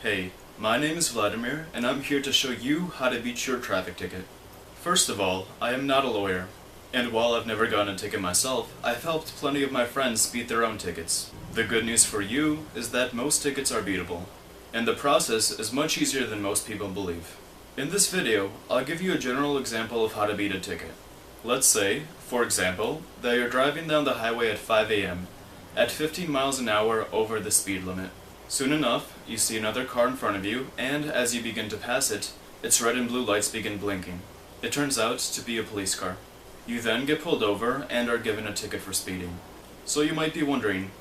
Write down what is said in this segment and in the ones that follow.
Hey, my name is Vladimir, and I'm here to show you how to beat your traffic ticket. First of all, I am not a lawyer, and while I've never gotten a ticket myself, I've helped plenty of my friends beat their own tickets. The good news for you is that most tickets are beatable, and the process is much easier than most people believe. In this video, I'll give you a general example of how to beat a ticket. Let's say, for example, that you're driving down the highway at 5 a.m. at 15 miles an hour over the speed limit. Soon enough, you see another car in front of you, and as you begin to pass it, its red and blue lights begin blinking. It turns out to be a police car. You then get pulled over and are given a ticket for speeding. So you might be wondering,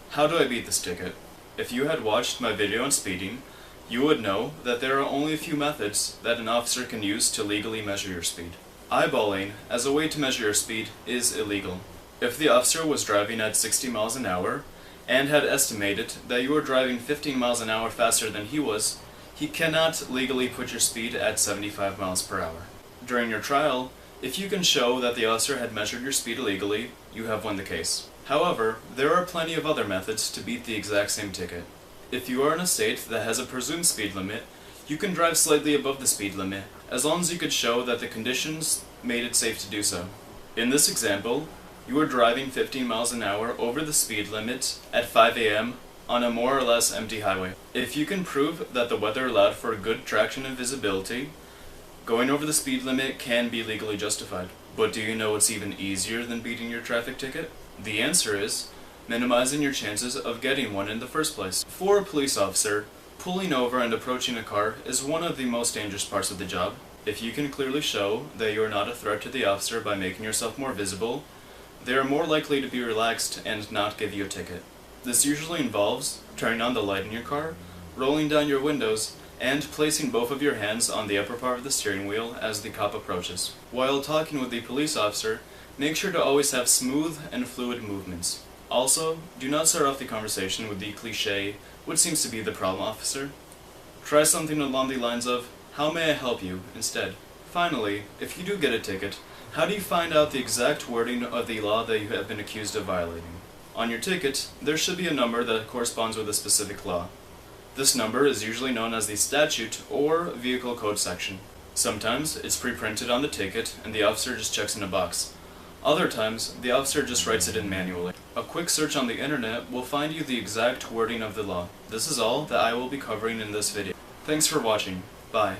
how do I beat this ticket? If you had watched my video on speeding, you would know that there are only a few methods that an officer can use to legally measure your speed. Eyeballing, as a way to measure your speed, is illegal. If the officer was driving at 60 miles an hour, and had estimated that you were driving 15 miles an hour faster than he was, he cannot legally put your speed at 75 miles per hour. During your trial, if you can show that the officer had measured your speed illegally, you have won the case. However, there are plenty of other methods to beat the exact same ticket. If you are in a state that has a presumed speed limit, you can drive slightly above the speed limit, as long as you could show that the conditions made it safe to do so. In this example, you are driving 15 miles an hour over the speed limit at 5 a.m. on a more or less empty highway. If you can prove that the weather allowed for good traction and visibility, going over the speed limit can be legally justified. But do you know what's even easier than beating your traffic ticket? The answer is minimizing your chances of getting one in the first place. For a police officer, pulling over and approaching a car is one of the most dangerous parts of the job. If you can clearly show that you are not a threat to the officer by making yourself more visible, they are more likely to be relaxed and not give you a ticket. This usually involves turning on the light in your car, rolling down your windows, and placing both of your hands on the upper part of the steering wheel as the cop approaches. While talking with the police officer, make sure to always have smooth and fluid movements. Also, do not start off the conversation with the cliché, "What seems to be the problem, officer?" Try something along the lines of, "How may I help you?" instead. Finally, if you do get a ticket, how do you find out the exact wording of the law that you have been accused of violating? On your ticket, there should be a number that corresponds with a specific law. This number is usually known as the statute or vehicle code section. Sometimes it's pre-printed on the ticket and the officer just checks in a box. Other times, the officer just writes it in manually. A quick search on the internet will find you the exact wording of the law. This is all that I will be covering in this video. Thanks for watching. Bye.